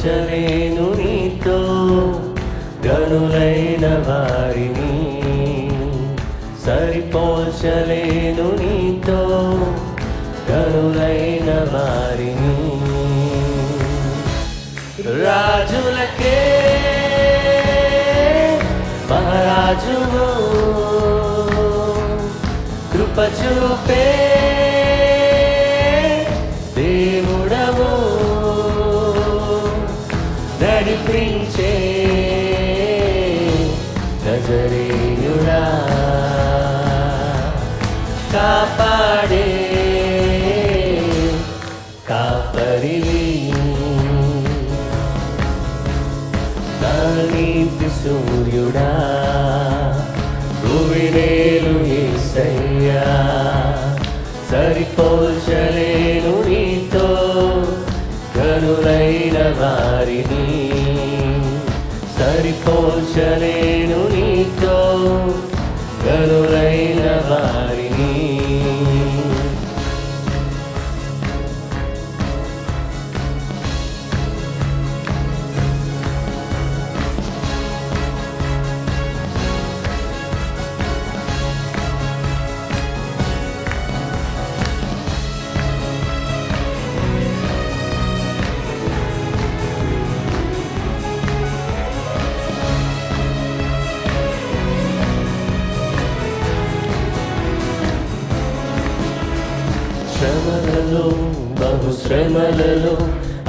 సరిపోల్చలేను నీతో గనులైన వారిని, సరిపోల్చలేను నీతో గనులైన వారిని. రాజులకే మహారాజువు, కృప చూపే దేవుడవు, నడిపించే నజరేయుడా, కాపాడే కాపరివి, నా నీతి సూర్యుడా, భువినేలు యేసయ్యా, సరిపోల్చలేను నీతో గనులైన వారిని, సరిపోల్చలేను నీతో గనులైన వారిని. శ్రమలలో బహుశ్రమలలో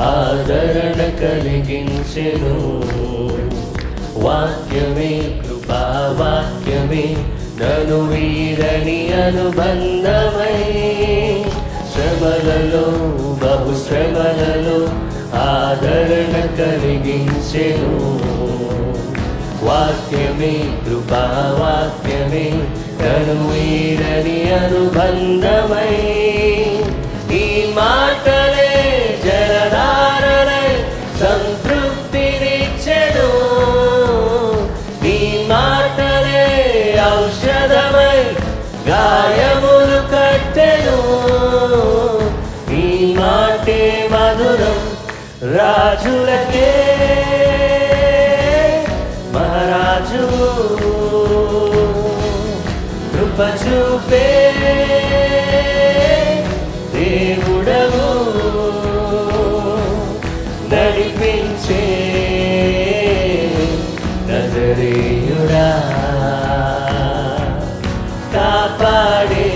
ఆదరణ కలిగించెను, వాక్యమే కృపావాక్యమే నన్ను వీడని అనుబంధమై. శ్రమలలో బహుశ్రమలలో ఆదరణ కలిగించెను, వాక్యమే కృపావాక్యమే నన్ను వీడని అనుబంధమై. ఈ మాటలే జలధారలై సంతృప్తినిచ్చెను, ఈ మాటలే ఔషధమై గాయములు కట్టెను, ఈ మాటే మధురం రాజులకే మహారాజు, కృప చూపే దేవుడవు, నడిపించే నజరేయుడా, కాపాడే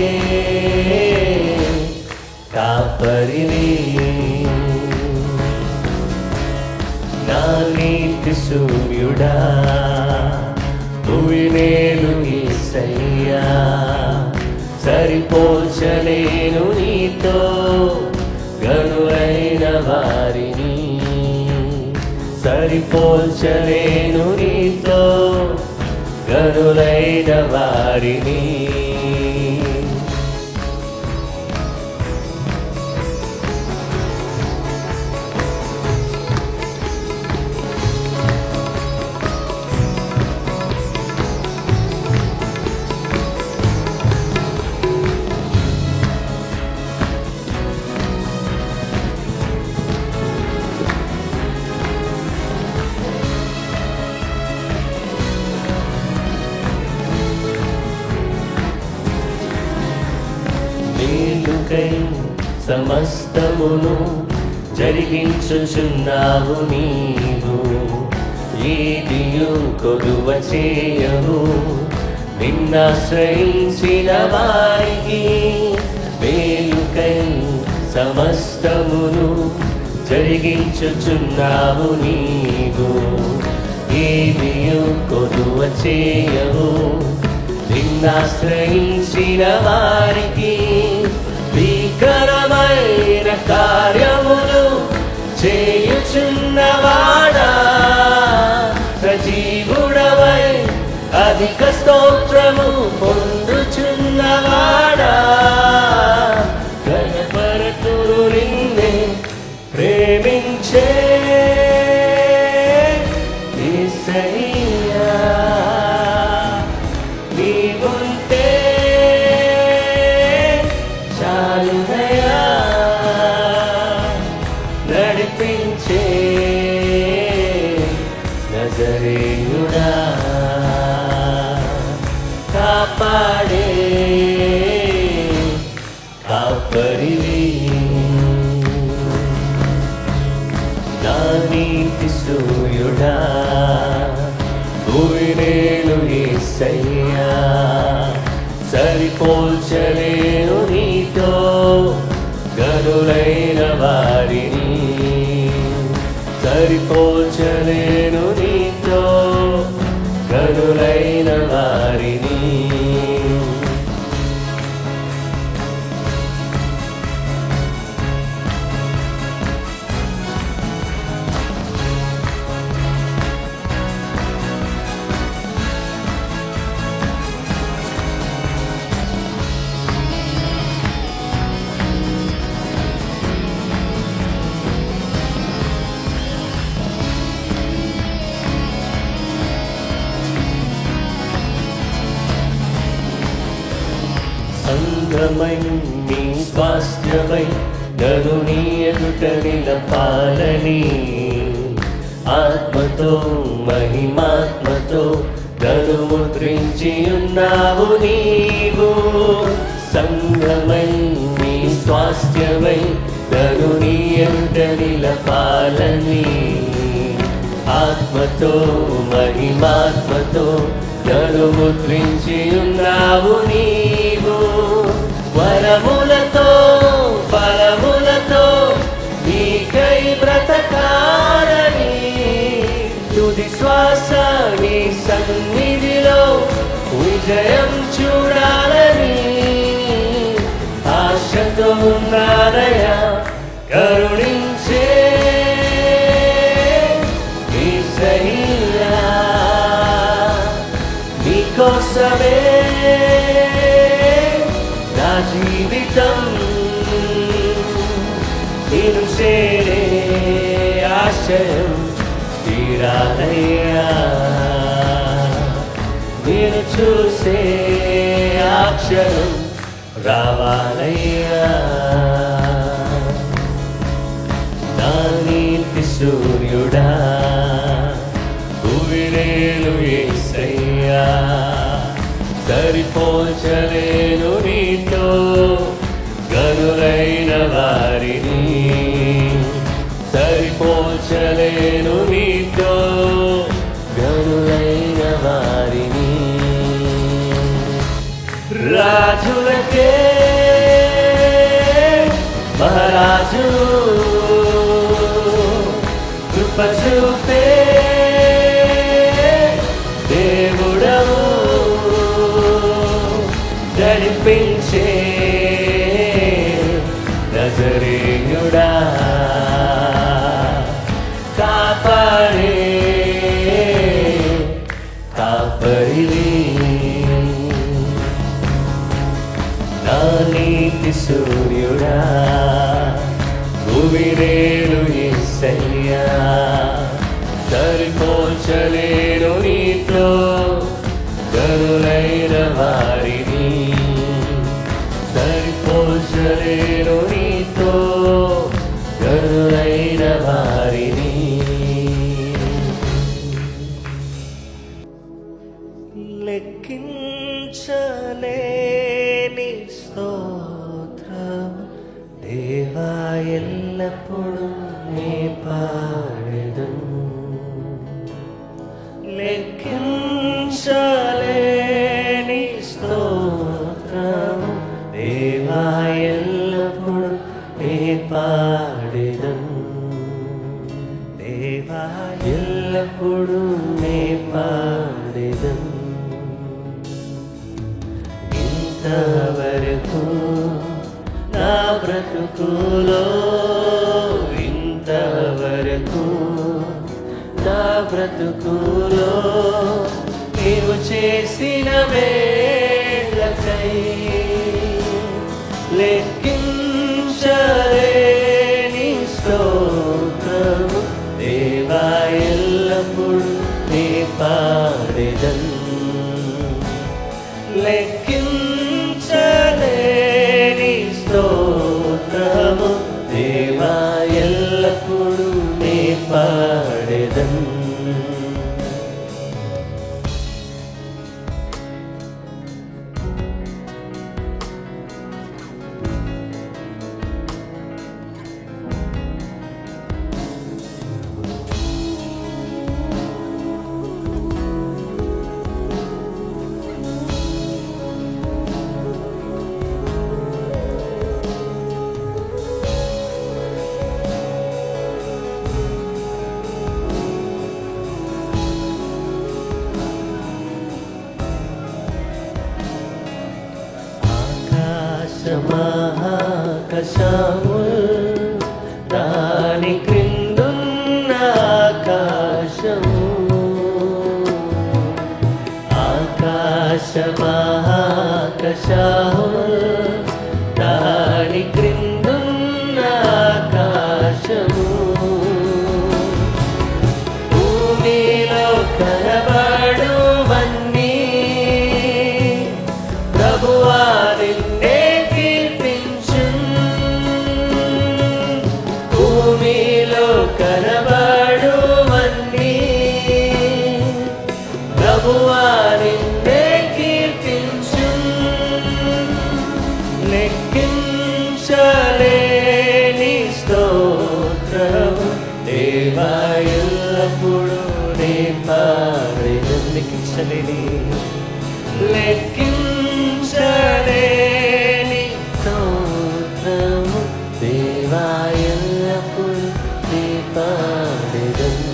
కాపరివి, నా నీతి సూర్యుడా, భువినేలు యేసయ్యా, సరిపోల్చలేను నీతో గనులైన వారిని, సరిపోల్చలేను నీతో గనులైన వారిని. నీకై సమస్తమును జరిగించుచున్నావు నీవు, ఏదియు కొదువ చేయవు నిన్నాశ్రయించిన వారికి. మేలుకై సమస్తమును జరిగించుచున్నావు నీవు, ఏదియు కొదువ చేయవు నిన్నాశ్రయించిన వారికి. భీకరమైన కార్యములు చేయుచున్నవాడా, సజీవుడవై అధిక స్తోత్రము పొందుచున్నవాడా, గణపరతులు నిన్నే ప్రేమించే యేసయ్యా, నీవుంటే చాలునయ్యా, నడిపించే నజరేయుడా కాపాడే కాపరివి నా నీతి సూర్యుడా భూమినేలు యేసయ్యా సరిపోల్చలేను నీతో గనులైన వారిని సరిపోల్చలేను నీతో గనులైన వారిని సంగమై నీ స్వాస్థ్యమై నన్ను నీ ఎదుట నిలపాలని ఆత్మతో మహిమాత్మతో నన్ను ముద్రించి ఉన్నావు నీవు సంగమై నీ స్వాస్థ్యమై నన్ను నీ ఎదుట నిలపాలని ఆత్మతో మహిమాత్మతో నన్ను ముద్రించి ఉన్నావు నీవు వరములతో ఫలములతో నీకై బ్రతకాలని తుది శ్వాస నీ సన్నిధిలో విజయం చూడాలని ఆశతో ఉన్నానయ్యా కరుణించే యేసయ్యా నీకోసమే నా జీవితం నేను చేరే ఆశయం తీరాలయ్యా నేను చూసే అక్షరం రావాలయ్యా నా నీతి సూర్యుడా భూమినేలు యేసయ్యా సరిపోల్చలేను నీతో గనులైన వారిని సరిపోల్చలేను నీతో గనులైన వారిని రాజులకే మహారాజు కృప చూపే దేవుడవు నడిపించే నజరేయుడా కాపాడే కాపరివి నా నీతి సూర్యుడా భూమినేలు యేసయ్యా సరిపోల్చలేను నీతో గనులైన వారిని సరిపోల్చలేను నీతో గనులైన వారిని లెక్కించలేని స్తోత్రం దేవా ఎల్లప్పుడూ నీ పాడెదను లెక్కించలేని స్తోత్రం దేవా ఎల్లప్పుడూ నీ పాడెదను దేవా ఎల్లప్పుడూ నీ పాడెదను ఇంతవరకు నా బ్రతుకులో ఇంతవరకు నా బ్రతుకులో నీవు చేసిన మేలకై లెక్కించలేని స్తోత్రము దేవా ఎల్లప్పుడూ నీ పాడెదను లెక్కించలేని స్తోత్రము దేవా ఎల్లప్పుడూ నీ పాడెదను మహాకాశములు దాని క్రిందున్న ఆకాశము భూమిలో కనబడువన్నీ ప్రభువా నిన్నే కీర్తించును భూమిలో కనబడువన్నీ ప్రభువా నిన్నే కీర్తించును లెక్కించలేని స్తోత్రము దేవా ఎల్లప్పుడూ నీ పాడెదను లెక్కించలేని స్తోత్రము దేవా ఎల్లప్పుడూ నీ పాడెదను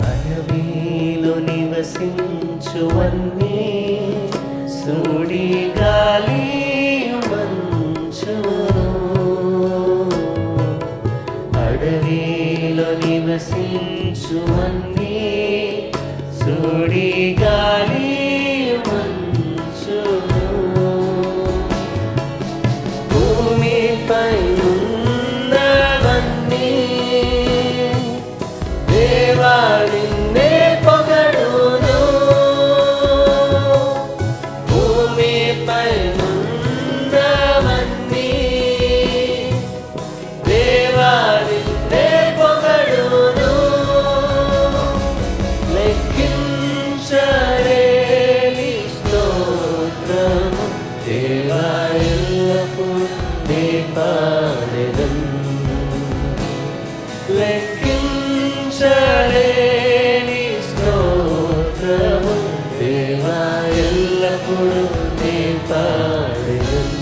అడవిలో నివసించువన్నీ సుడి గాలి మంచును అడవిలో నివసించువన్నీ సుడి గాలి మంచును భూమిపై ఉన్నవన్నీ దేవా నిన్నే పొగడును భూమిపై ఉన్నవన్నీ దేవా నిన్నే పొగడును లెక్కించలేని స్తోత్రము దేవా ఎల్లప్పుడూ నీ పాడెదను లెక్కించలేని స్తోత్రము దేవా ఎల్లప్పుడూ నీ పాడెదను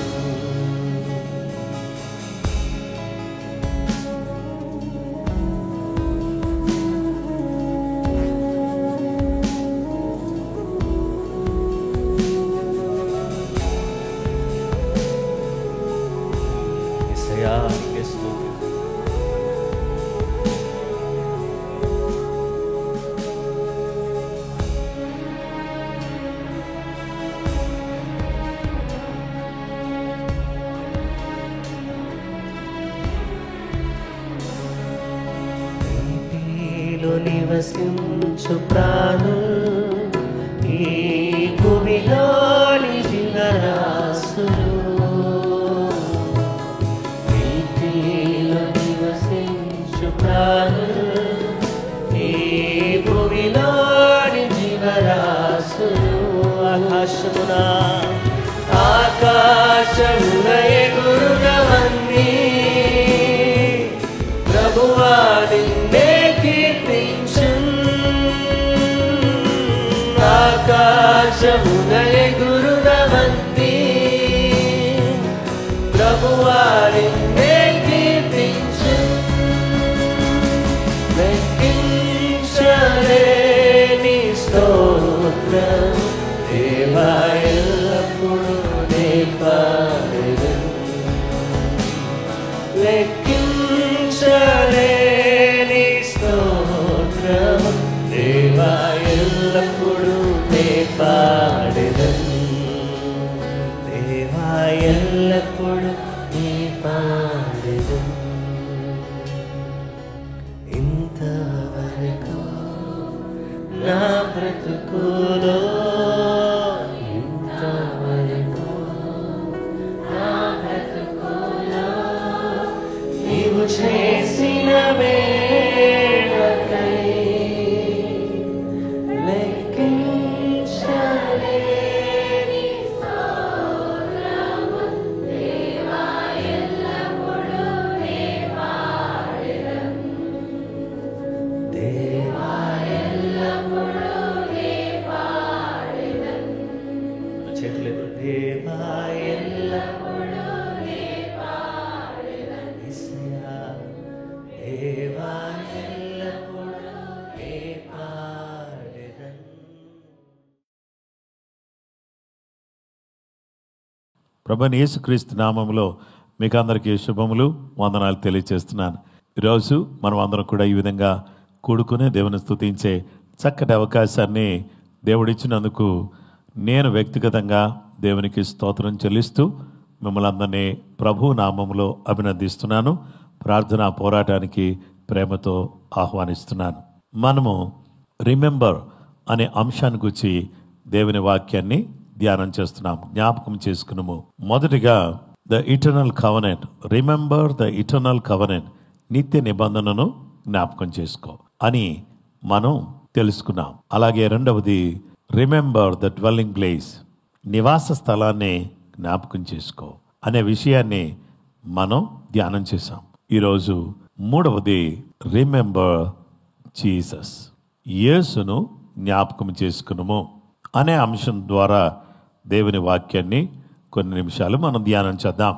యేసయ్యా నీకే స్తుతి నీటిలో నివసించు ప్రాణులు ఈ భూమిలోని జీవరాశులు నీటిలో నివసించు ప్రాణులు ఈ భూమిలోని జీవరాశులు ఆకాశమున ఎగురునవన్నీ ప్రభువా నిన్నే కీర్తించును ఆకాశమున ఎగురునవన్నీ ప్రభువా నిన్నే కీర్తించును లెక్కించలేని స్తోత్రం దేవా ఎల్లప్పుడూ నీ పాడెదను లెక్కించలేని స్తోత్రం దేవా ఎల్లప్పుడూ నీ పాడెదను దేవా ఎల్లప్పుడూ నీ పాడెదను ఇంతవరకు నా బ్రతుకులో ఇంతవరకు నా బ్రతుకులో నీవు చేసిన మేలకై లెక్కించలేని స్తోత్రము దేవా ఎల్లప్పుడూ నీ ప్రభువైన యేసుక్రీస్తు నామములో మీకు అందరికీ శుభములు, వందనాలు తెలియజేస్తున్నాను. ఈరోజు మనం అందరం కూడా ఈ విధంగా కూడుకుని దేవుని స్తుతించే చక్కటి అవకాశాన్ని దేవుడిచ్చినందుకు నేను వ్యక్తిగతంగా దేవునికి స్తోత్రం చెల్లిస్తూ మిమ్మల్ని అందరినీ ప్రభు నామములో అభినందిస్తున్నాను. ప్రార్థనా పోరాటానికి ప్రేమతో ఆహ్వానిస్తున్నాను. మనము రిమెంబర్ అనే అంశాన్ని గురించి దేవుని వాక్యాన్ని ధ్యానం చేస్తున్నాము, జ్ఞాపకం చేసుకున్నాము. మొదటిగా the eternal covenant, remember the eternal covenant, నిత్య నిబంధనను జ్ఞాపకం చేసుకో అని మనం తెలుసుకున్నాం. అలాగే రెండవది రిమెంబర్ ద డ్వెల్లింగ్ ప్లేస్, నివాస స్థలాన్ని జ్ఞాపకం చేసుకో అనే విషయాన్ని మనం ధ్యానం చేశాం. ఈరోజు మూడవది రిమెంబర్ జీసస్, యేసును జ్ఞాపకం చేసుకున్నాము అనే అంశం ద్వారా దేవుని వాక్యాన్ని కొన్ని నిమిషాలు మనం ధ్యానం చేద్దాం.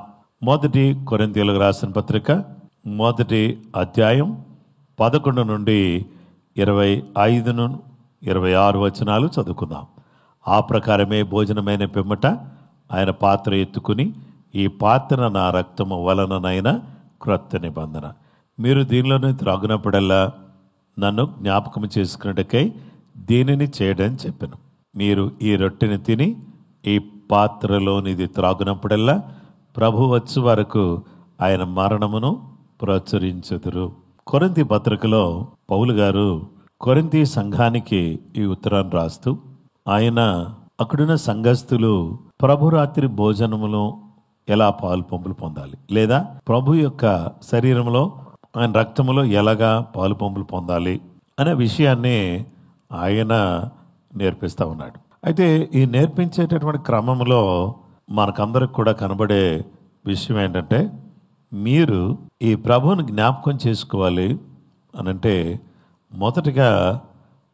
మొదటి కొరింథీయులకు రాసిన పత్రిక 1వ అధ్యాయం 11 నుండి 25-26 వచనాలు చదువుకుందాం. ఆ ప్రకారమే భోజనమైన పిమ్మట ఆయన పాత్ర ఎత్తుకుని, ఈ పాత్ర నా రక్తము వలననైన క్రొత్త నిబంధన, మీరు దీనిలోనే త్రాగునప్పుడల్లా నన్ను జ్ఞాపకం చేసుకున్నట్టుకై దీనిని చేయడం చెప్పాను. మీరు ఈ రొట్టెని తిని ఈ పాత్రలోనిది త్రాగునప్పుడల్లా ప్రభు వచ్చు వరకు ఆయన మరణమును ప్రచురించుదురు. కొరింథీ పత్రికలో పౌలు గారు కొరింథీ సంఘానికి ఈ ఉత్తరాన్ని రాస్తూ, ఆయన అక్కడున్న సంఘస్థులు ప్రభు రాత్రి భోజనములో ఎలా పాలు పంపులు పొందాలి, లేదా ప్రభు యొక్క శరీరంలో ఆయన రక్తములో ఎలాగా పాలు పంపులు పొందాలి అనే విషయాన్ని ఆయన నేర్పిస్తూ ఉన్నాడు. అయితే ఈ నేర్పించేటటువంటి క్రమంలో మనకందరికి కూడా కనబడే విషయం ఏంటంటే, మీరు ఈ ప్రభువుని జ్ఞాపకం చేసుకోవాలి అనంటే మొదటిగా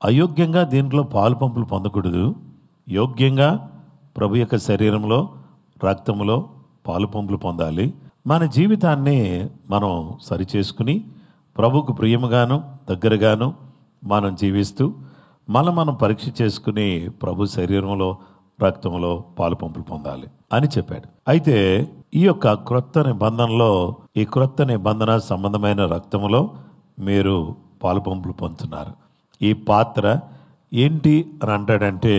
అయోగ్యంగా దీంట్లో పాలు పంపులు పొందకూడదు. యోగ్యంగా ప్రభు యొక్క శరీరంలో రక్తంలో పాలు పంపులు పొందాలి. మన జీవితాన్ని మనం సరిచేసుకుని ప్రభువుకు ప్రియముగాను దగ్గరగాను మనం జీవిస్తూ మనం పరీక్ష చేసుకుని ప్రభు శరీరంలో రక్తంలో పాలు పంపులు పొందాలి అని చెప్పాడు. అయితే ఈ యొక్క క్రొత్త నిబంధనలో, ఈ క్రొత్త నిబంధన సంబంధమైన రక్తములో మీరు పాలు పంపులు పొందుతున్నారు. ఈ పాత్ర ఏంటి అని అంటాడంటే,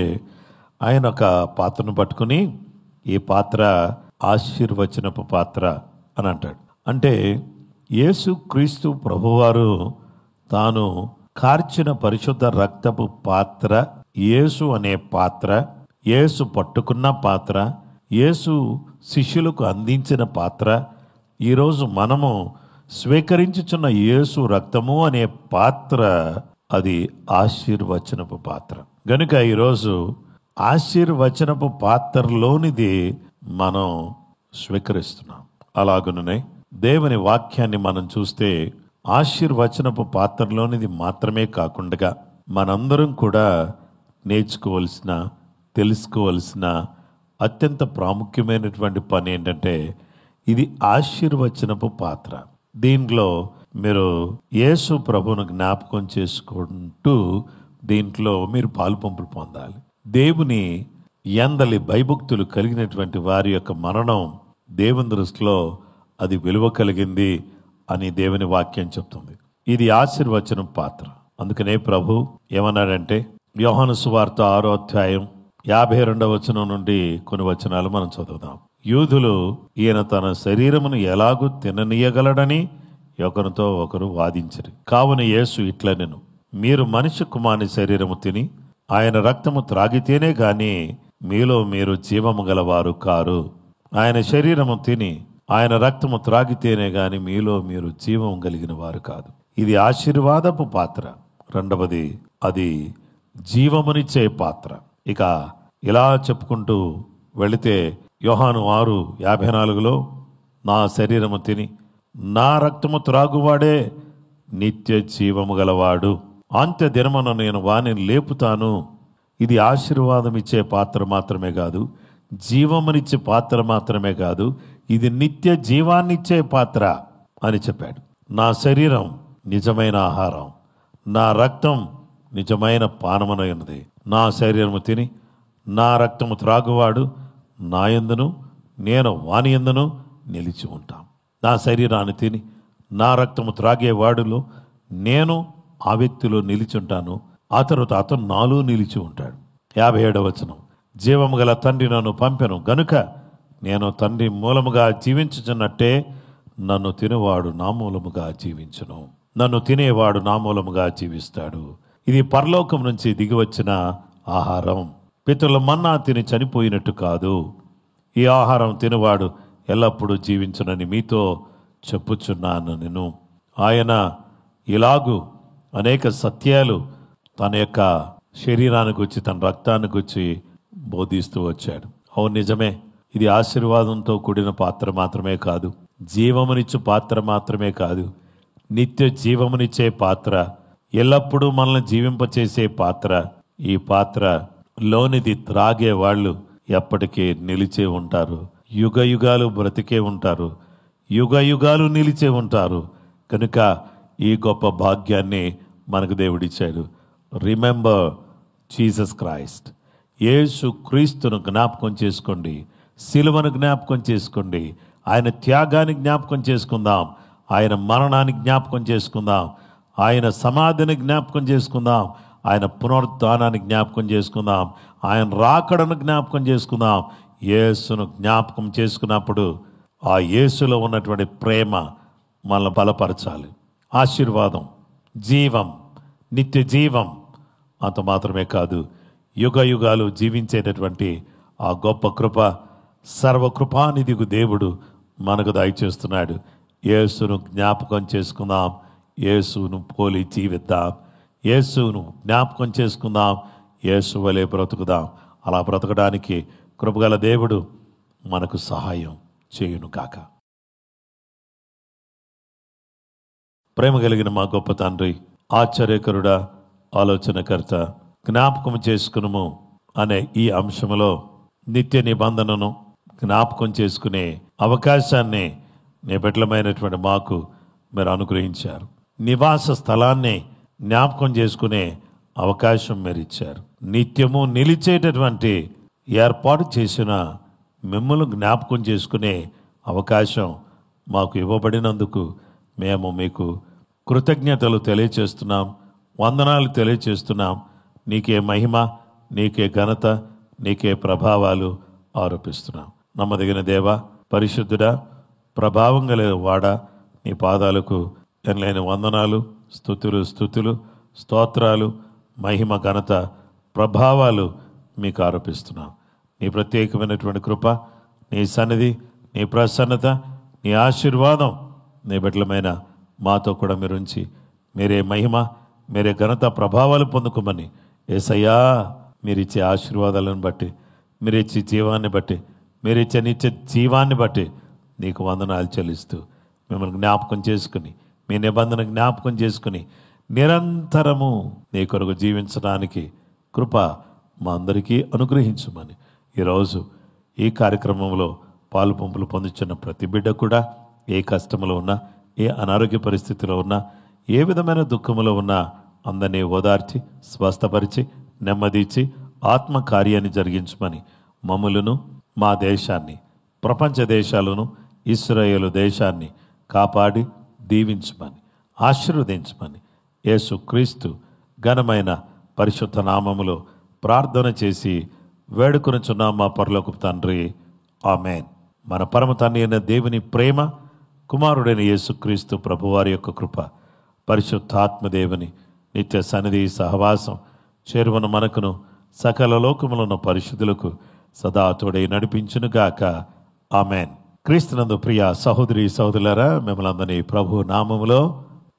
ఆయన ఒక పాత్రను పట్టుకుని ఈ పాత్ర ఆశీర్వచనపు పాత్ర అని అంటాడు. అంటే యేసు క్రీస్తు ప్రభువారు తాను కార్చిన పరిశుద్ధ రక్తపు పాత్ర, యేసు అనే పాత్ర, యేసు పట్టుకున్న పాత్ర, యేసు శిష్యులకు అందించిన పాత్ర, ఈరోజు మనము స్వీకరించుచున్న యేసు రక్తము అనే పాత్ర, అది ఆశీర్వచనపు పాత్ర. గనుక ఈరోజు ఆశీర్వచనపు పాత్రలోనిది మనం స్వీకరిస్తున్నాం. అలాగుననే దేవుని వాక్యాన్ని మనం చూస్తే ఆశీర్వచనపు పాత్రలోనిది మాత్రమే కాకుండా మనందరం కూడా నేర్చుకోవలసిన, తెలుసుకోవలసిన అత్యంత ప్రాముఖ్యమైనటువంటి పని ఏంటంటే, ఇది ఆశీర్వచనపు పాత్ర. దీంట్లో మీరు యేసు ప్రభువును జ్ఞాపకం చేసుకుంటూ దీంట్లో మీరు పాలు పంపులు పొందాలి. దేవుని యందలి భయభక్తులు కలిగినటువంటి వారి యొక్క మరణం దేవుని దృష్టిలో అది విలువ కలిగింది అని దేవుని వాక్యం చెప్తుంది. ఇది ఆశీర్వచనం పాత్ర. అందుకనే ప్రభు ఏమన్నాడంటే, యోహాను సువార్త 6వ అధ్యాయం 52వ వచనం నుండి కొన్ని వచనాలు మనం చదువుదాం. యూదులు ఈయన తన శరీరమును ఎలాగూ తిననీయగలడని ఒకరితో ఒకరు వాదించరు. కావున యేసు ఇట్లనెను, మీరు మనిషి కుమారుని శరీరము తిని ఆయన రక్తము త్రాగితేనే గాని మీలో మీరు జీవము గలవారు కారు. ఆయన శరీరము తిని ఆయన రక్తము త్రాగితేనే గాని మీలో మీరు జీవము కలిగిన వారు కాదు. ఇది ఆశీర్వాదపు పాత్ర. రెండవది అది జీవమునిచ్చే పాత్ర. ఇక ఇలా చెప్పుకుంటూ వెళితే యోహాను 6:54లో నా శరీరము తిని నా రక్తము త్రాగువాడే నిత్య జీవము గలవాడు, అంత్య దినమున నేను వానిని లేపుతాను. ఇది ఆశీర్వాదం ఇచ్చే పాత్ర మాత్రమే కాదు, జీవమునిచ్చే పాత్ర మాత్రమే కాదు, ఇది నిత్య జీవాన్నిచ్చే పాత్ర అని చెప్పాడు. నా శరీరం నిజమైన ఆహారం, నా రక్తం నిజమైన పానమునైనది. నా శరీరము తిని నా రక్తము త్రాగువాడు నా యందును నేను వాని యందును నిలిచి ఉంటాం. నా శరీరాన్ని తిని నా రక్తము త్రాగేవాడులో నేను ఆ వ్యక్తిలో నిలిచి ఉంటాను, ఆ తర్వాత అతను నాలో నిలిచి ఉంటాడు. 57వ వచనం, జీవము గల తండ్రి నన్ను పంపెను గనుక నేను తండ్రి మూలముగా జీవించుచున్నట్టే నన్ను తినేవాడు నా మూలముగా జీవించును, నన్ను తినేవాడు నా మూలముగా జీవిస్తాడు. ఇది పరలోకం నుంచి దిగివచ్చిన ఆహారం. పితరుల మన్నా తిని చనిపోయినట్టు కాదు. ఈ ఆహారం తినవాడు ఎల్లప్పుడూ జీవించునని మీతో చెప్పుచున్నాను. నేను ఆయన ఇలాగూ అనేక సత్యాలు తన యొక్క శరీరానికి వచ్చి తన రక్తానికి వచ్చి బోధిస్తూ వచ్చాడు. అవును, నిజమే. ఇది ఆశీర్వాదంతో కూడిన పాత్ర మాత్రమే కాదు, జీవమునిచ్చు పాత్ర మాత్రమే కాదు, నిత్య జీవమునిచ్చే పాత్ర, ఎల్లప్పుడూ మనల్ని జీవింపచేసే పాత్ర. ఈ పాత్ర లోనిది త్రాగే వాళ్ళు ఎప్పటికీ నిలిచే ఉంటారు, యుగ యుగాలు బ్రతికే ఉంటారు, యుగ యుగాలు నిలిచే ఉంటారు. కనుక ఈ గొప్ప భాగ్యాన్ని మనకు దేవుడిచ్చాడు. Remember Jesus Christ. యేసు క్రీస్తును జ్ఞాపకం చేసుకోండి, సిలువను జ్ఞాపకం చేసుకోండి, ఆయన త్యాగాన్ని జ్ఞాపకం చేసుకుందాం, ఆయన మరణాన్ని జ్ఞాపకం చేసుకుందాం, ఆయన సమాధిని జ్ఞాపకం చేసుకుందాం, ఆయన పునరుత్థానాన్ని జ్ఞాపకం చేసుకుందాం, ఆయన రాకడను జ్ఞాపకం చేసుకుందాం. యేసును జ్ఞాపకం చేసుకున్నప్పుడు ఆ యేసులో ఉన్నటువంటి ప్రేమ మనల్ని బలపరచాలి. ఆశీర్వాదం, జీవం, నిత్య జీవం, అంత మాత్రమే కాదు, యుగ యుగాలు జీవించేటటువంటి ఆ గొప్ప కృప సర్వకృపానిధికు దేవుడు మనకు దయచేస్తున్నాడు. యేసును జ్ఞాపకం చేసుకుందాం, యేసును పోలి జీవిద్దాం, యేసును జ్ఞాపకం చేసుకుందాం, యేసు వలె బ్రతుకుదాం. అలా బ్రతకడానికి కృపగల దేవుడు మనకు సహాయం చేయును కాక. ప్రేమ కలిగిన మా గొప్ప తండ్రి, ఆశ్చర్యకరుడా, ఆలోచనకర్త, జ్ఞాపకం చేసుకునుము అనే ఈ అంశంలో నిత్య నిబంధనను జ్ఞాపకం చేసుకునే అవకాశాన్ని నిబిడలమైనటువంటి మాకు మీరు అనుగ్రహించారు. నివాస స్థలాన్ని జ్ఞాపకం చేసుకునే అవకాశం మీరు ఇచ్చారు. నిత్యము నిలిచేటటువంటి ఏర్పాటు చేసిన మిమ్మల్ని జ్ఞాపకం చేసుకునే అవకాశం మాకు ఇవ్వబడినందుకు మేము మీకు కృతజ్ఞతలు తెలియచేస్తున్నాం, వందనాలు తెలియచేస్తున్నాం. నీకే మహిమ, నీకే ఘనత, నీకే ప్రభావాలు ఆరోపిస్తున్నాం. నమ్మదగిన దేవ, పరిశుద్ధుడా, ప్రభావం కలిగిన వాడా, నీ పాదాలకు ఎనలేని వందనాలు, స్తుతులు, స్తోత్రాలు, మహిమ, ఘనత, ప్రభావాలు మీకు ఆరోపిస్తున్నాం. నీ ప్రత్యేకమైనటువంటి కృప, నీ సన్నిధి, నీ ప్రసన్నత, నీ ఆశీర్వాదం నీ బిడ్డలమైన మాతో కూడా మీరు ఉంచి మీరే మహిమ, మీరే ఘనత, ప్రభావాలు పొందుకోమని యేసయ్యా, మీరిచ్చే ఆశీర్వాదాలను బట్టి, మీరిచ్చే జీవాన్ని బట్టి, మీరిచ్చే నిత్య జీవాన్ని బట్టి నీకు వందనాలు చెల్లిస్తూ మిమ్మల్ని జ్ఞాపకం చేసుకుని, మీ నిబంధన జ్ఞాపకం చేసుకుని నిరంతరము నీ కొరకు జీవించడానికి కృప మా అందరికీ అనుగ్రహించమని ఈరోజు ఈ కార్యక్రమంలో పాలు పంపులు పొందుతున్న ప్రతి బిడ్డ కూడా ఏ కష్టంలో ఉన్నా, ఏ అనారోగ్య పరిస్థితిలో ఉన్నా, ఏ విధమైన దుఃఖంలో ఉన్నా అందరినీ ఓదార్చి, స్వస్థపరిచి, నెమ్మదిచ్చి ఆత్మ కార్యాన్ని జరిగించమని మమ్ములను, మా దేశాన్ని, ప్రపంచ దేశాలను, ఇశ్రాయేలు దేశాన్ని కాపాడి దీవించమని, ఆశీర్వదించమని యేసు క్రీస్తు ఘనమైన పరిశుద్ధ నామములో ప్రార్థన చేసి వేడుకొనుచున్నాం మా పరలోకపు తండ్రి, ఆమేన్. మన పరమ తండ్రి అయిన దేవుని ప్రేమ, కుమారుడైన యేసుక్రీస్తు ప్రభువారి యొక్క కృప, పరిశుద్ధాత్మదేవుని నిత్య సన్నిధి సహవాసం చేరువన మనకును సకల లోకములను పరిశుద్ధులకు సదా తోడై నడిపించునుగాక, ఆమేన్. క్రీస్తునందు ప్రియ సహోదరి సహోదరులారా, మిమ్మల్ని అందరినీ ప్రభు నామములో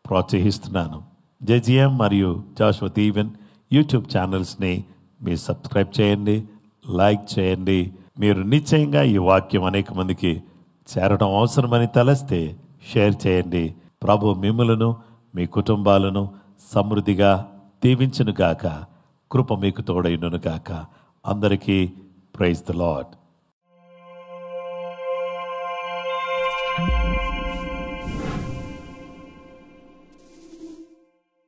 ప్రోత్సహిస్తున్నాను. జెజిఎం మరియు జాషువా దీవెన్ యూట్యూబ్ ఛానల్స్ని మీరు సబ్స్క్రైబ్ చేయండి, లైక్ చేయండి. మీరు నిశ్చయంగా ఈ వాక్యం అనేక మందికి చేరడం అవసరమని తలస్తే షేర్ చేయండి. ప్రభు మిమ్ములను, మీ కుటుంబాలను సమృద్ధిగా దీవించును గాక, కృప మీకు తోడైనను గాక. అందరికీ ప్రైజ్ ది లార్డ్.